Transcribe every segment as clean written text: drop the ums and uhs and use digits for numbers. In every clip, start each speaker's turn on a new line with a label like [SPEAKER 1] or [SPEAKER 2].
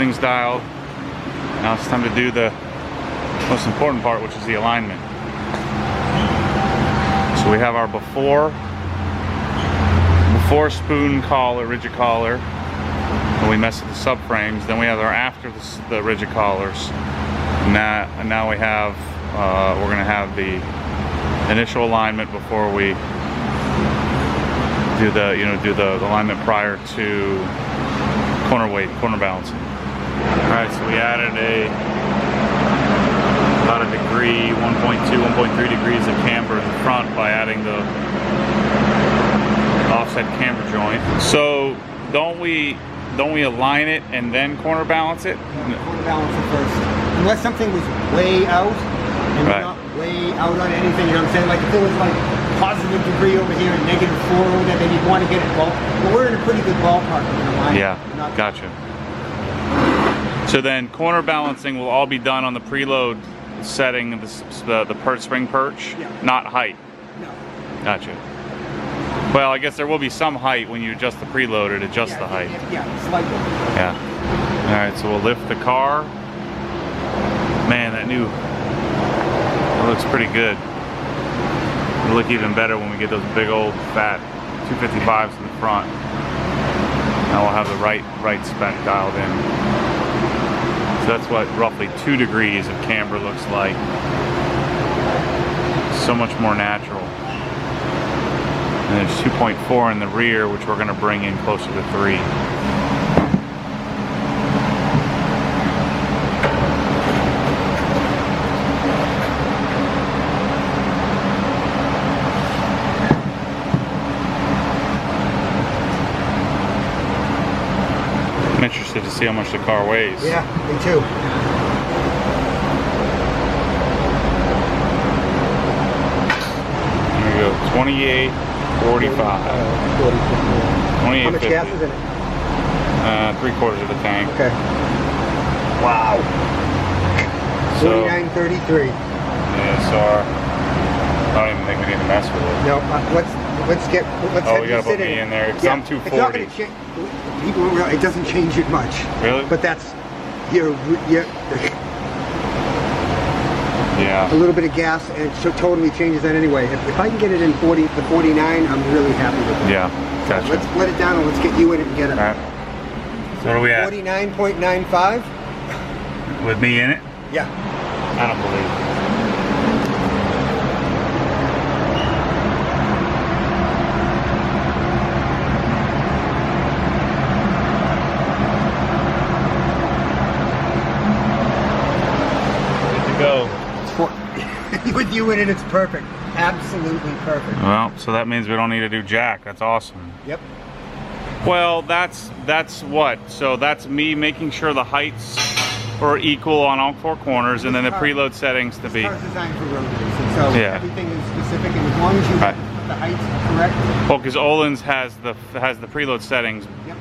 [SPEAKER 1] everything's dialed. Now it's time to do the most important part, which is the alignment. So we have our before spoon collar, rigid collar, and we mess with the subframes. Then we have our after the rigid collars. And now we have, we're going to have the initial alignment before we do the, do the alignment prior to corner weight, corner balancing. All right, so we added about a degree, 1.2, 1.3 degrees of camber in the front by adding the offset camber joint. So don't we align it and then corner balance it?
[SPEAKER 2] No, corner balance it first. Unless something was way out and
[SPEAKER 1] right.
[SPEAKER 2] Not way out on anything, you know what I'm saying? Like if there was like positive degree over here and negative 4 over there, then you'd want to get it bulk. But we're in a pretty good ballpark of an alignment.
[SPEAKER 1] Yeah, gotcha. So then corner balancing will all be done on the preload setting, the spring perch,
[SPEAKER 2] yeah. Not
[SPEAKER 1] height.
[SPEAKER 2] No.
[SPEAKER 1] Gotcha. Well, I guess there will be some height when you adjust the preload, it adjusts the height.
[SPEAKER 2] Yeah, slightly.
[SPEAKER 1] Yeah. All right, so we'll lift the car. Man, that looks pretty good. It'll look even better when we get those big old fat 255s in the front. Now we'll have the right spec dialed in. So that's what roughly 2 degrees of camber looks like. So much more natural. And there's 2.4 in the rear, which we're going to bring in closer to 3. I'm interested to see how much the car weighs.
[SPEAKER 2] Yeah, me too.
[SPEAKER 1] There we go, 28, 45. 28,
[SPEAKER 2] How much
[SPEAKER 1] 50.
[SPEAKER 2] gas is in it?
[SPEAKER 1] 3/4 of the tank.
[SPEAKER 2] Okay. Wow.
[SPEAKER 1] So,
[SPEAKER 2] 49.33.
[SPEAKER 1] yeah, so I don't even think we need to mess with it.
[SPEAKER 2] No, let's
[SPEAKER 1] Oh,
[SPEAKER 2] have
[SPEAKER 1] you
[SPEAKER 2] you
[SPEAKER 1] gotta
[SPEAKER 2] sit
[SPEAKER 1] put me in there, because
[SPEAKER 2] Yeah,
[SPEAKER 1] I'm
[SPEAKER 2] it's not
[SPEAKER 1] 240.
[SPEAKER 2] gonna change. People don't realize it doesn't change it much.
[SPEAKER 1] Really?
[SPEAKER 2] But that's a
[SPEAKER 1] Yeah.
[SPEAKER 2] little bit of gas, and it totally changes that anyway. If I can get it in 40 to 49, I'm really happy with it.
[SPEAKER 1] Yeah, gotcha.
[SPEAKER 2] Let's split it down and let's get you in it and get it.
[SPEAKER 1] All right. So what are we at?
[SPEAKER 2] 49.95.
[SPEAKER 1] With me in it?
[SPEAKER 2] Yeah.
[SPEAKER 1] I don't believe it. Go.
[SPEAKER 2] With you in it, it's perfect. Absolutely perfect.
[SPEAKER 1] Well, so that means we don't need to do jack. That's awesome.
[SPEAKER 2] Yep.
[SPEAKER 1] Well, that's what? So that's me making sure the heights are equal on all 4 corners, and then the preload settings to be.
[SPEAKER 2] This car's designed for road racing, so
[SPEAKER 1] Yeah.
[SPEAKER 2] everything is specific, and as long as you
[SPEAKER 1] Right.
[SPEAKER 2] have the heights correct.
[SPEAKER 1] Well, because Olin's has the preload settings
[SPEAKER 2] Yep.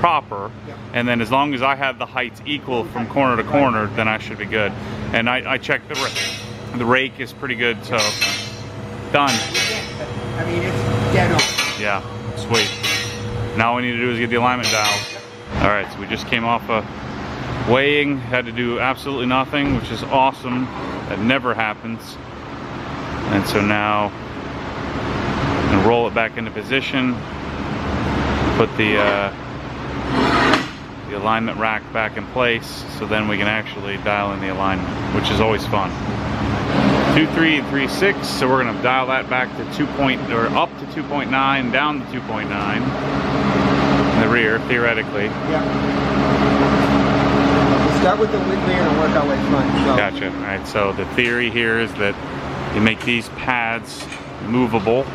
[SPEAKER 1] proper,
[SPEAKER 2] Yep.
[SPEAKER 1] and then as long as I have the heights equal from corner to corner, then I should be good. And I checked the rake. The rake is pretty good, so done.
[SPEAKER 2] I mean, it's dead on.
[SPEAKER 1] Yeah, sweet. Now all we need to do is get the alignment dialed. All right, so we just came off a weighing, had to do absolutely nothing, which is awesome. That never happens. And so now I'm gonna roll it back into position, put the alignment rack back in place, so then we can actually dial in the alignment, which is always fun. 2.3 and 3.6, so we're gonna dial that back to up to 2.9, down to 2.9 in the rear, theoretically.
[SPEAKER 2] Yeah. We'll start with the rear and work our way front. So.
[SPEAKER 1] Gotcha. All right, so the theory here is that you make these pads movable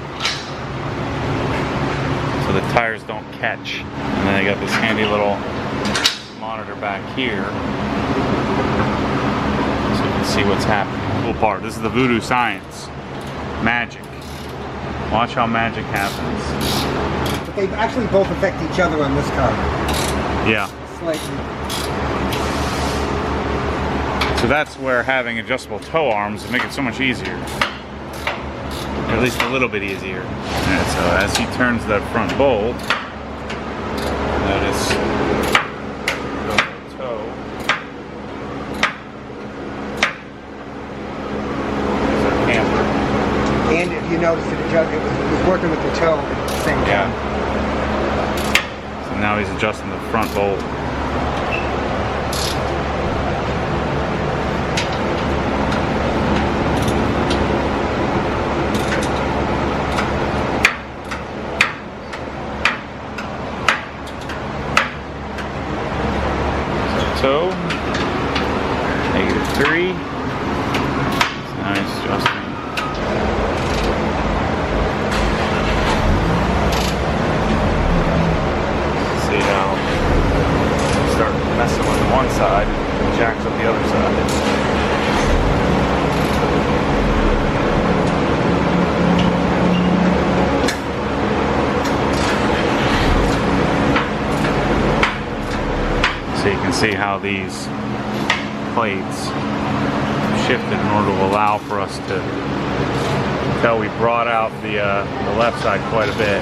[SPEAKER 1] so the tires don't catch. And then I got this handy little monitor back here so you can see what's happening. Cool part. This is the voodoo science. Magic. Watch how magic happens.
[SPEAKER 2] But they actually both affect each other on this car.
[SPEAKER 1] Yeah.
[SPEAKER 2] Slightly.
[SPEAKER 1] So that's where having adjustable tow arms will make it so much easier. Or at least a little bit easier. And so as he turns that front bolt, notice the toe
[SPEAKER 2] And if you notice it was working with the toe at the same time.
[SPEAKER 1] So now he's adjusting the front bolt. So, -3. Nice adjusting. See how start messing with one side, jacks up the other side. So you can see how these plates shifted in order to allow for us to tell we brought out the left side quite a bit.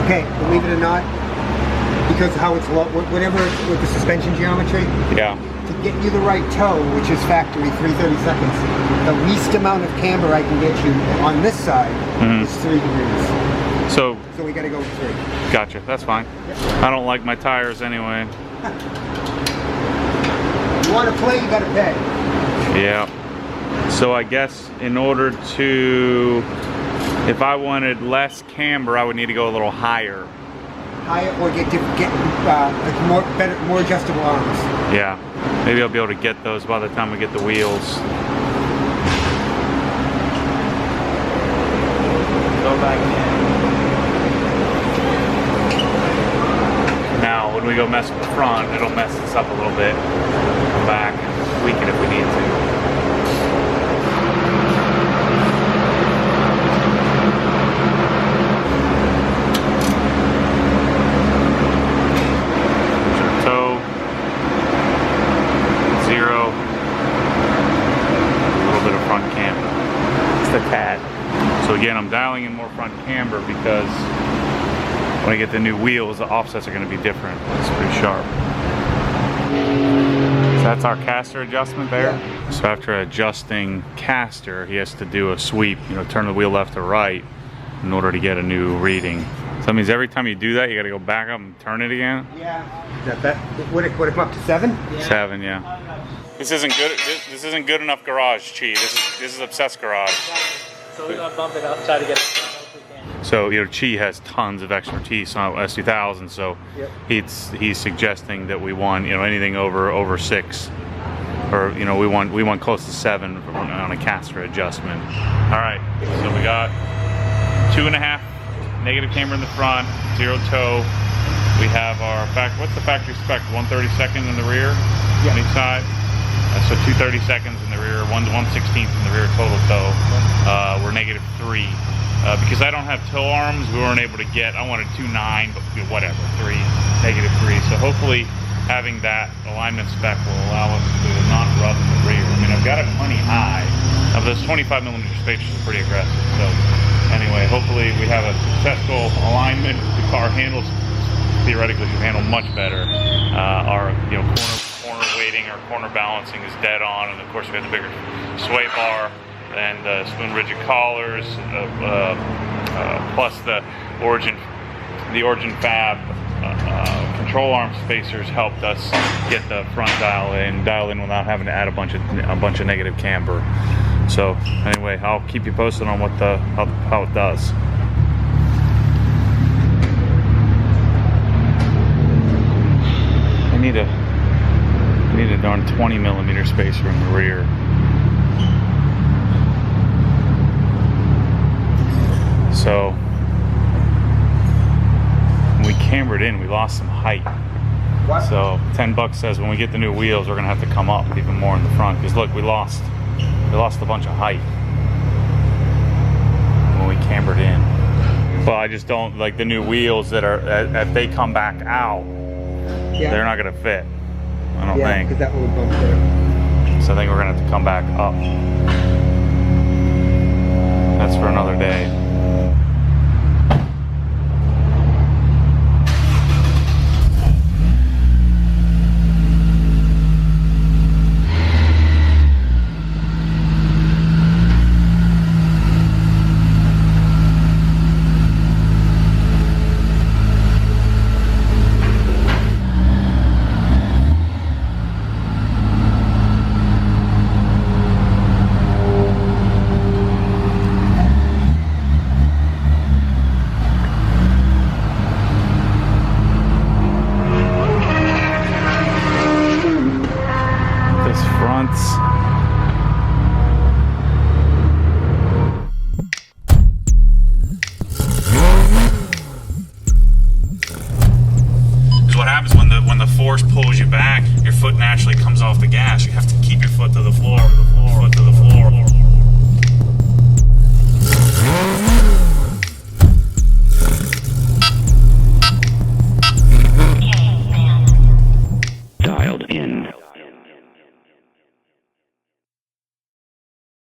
[SPEAKER 2] Okay, believe it or not, because how it's low, whatever with the suspension geometry,
[SPEAKER 1] Yeah.
[SPEAKER 2] to get you the right toe, which is factory 3/32, the least amount of camber I can get you on this side is 3 degrees.
[SPEAKER 1] So
[SPEAKER 2] we got to go with 3.
[SPEAKER 1] gotcha, that's fine.
[SPEAKER 2] Yep.
[SPEAKER 1] I don't like my tires anyway.
[SPEAKER 2] You want to play, you got to pay.
[SPEAKER 1] Yeah. So I guess in order to, if I wanted less camber, I would need to go a little higher.
[SPEAKER 2] Higher or get like more adjustable arms.
[SPEAKER 1] Yeah. Maybe I'll be able to get those by the time we get the wheels. Go back in. Now, when we go mess with the front, it'll mess this up a little bit. Come back and tweak it if we need to. Toe. 0. A little bit of front camber. Just a tad. So again, I'm dialing in more front camber because when I get the new wheels, the offsets are going to be different. It's pretty sharp. So that's our caster adjustment there. Yeah. So after adjusting caster, he has to do a sweep, you know, turn the wheel left to right in order to get a new reading. So that means every time you do that, you got to go back up and turn it again?
[SPEAKER 2] Yeah. Would it come up to 7?
[SPEAKER 1] Yeah. 7, yeah. This isn't good. This isn't good enough garage, Chi. This is obsessed garage.
[SPEAKER 3] So we're gonna bump it up, try to get it.
[SPEAKER 1] So, you know, Chi has tons of expertise on S2000, so yep. he's suggesting that we want, you know, anything over 6, or you know, we want close to 7 on a caster adjustment. All right, so we got 2.5 negative camber in the front, 0 toe. We have our what's the factory spec? 1/32 in the rear, on each side. So 2/32 in the rear, 1/16 in the rear total toe. We're -3. Because I don't have toe arms, we weren't able to get, I wanted 2.9, but whatever, -3. So hopefully having that alignment spec will allow us to not rub in the rear. I mean, I've got it plenty high. Now those 25mm spacers are pretty aggressive. So anyway, hopefully we have a successful alignment. The car handles, theoretically should handle much better. Our corner weighting, our corner balancing is dead on, and of course we have the bigger sway bar and spoon rigid collars, plus the origin fab control arm spacers helped us get the front dial in without having to add a bunch of negative camber. So anyway, I'll keep you posted on what how it does. I need a darn 20mm spacer in the rear. So when we cambered in, we lost some height.
[SPEAKER 2] What?
[SPEAKER 1] So $10 says when we get the new wheels, we're gonna have to come up even more in the front. Because look, we lost a bunch of height when we cambered in. But I just don't like the new wheels that are, if they come back out, they're not gonna fit. I don't think.
[SPEAKER 2] Because that will bump there.
[SPEAKER 1] So I think we're gonna have to come back up.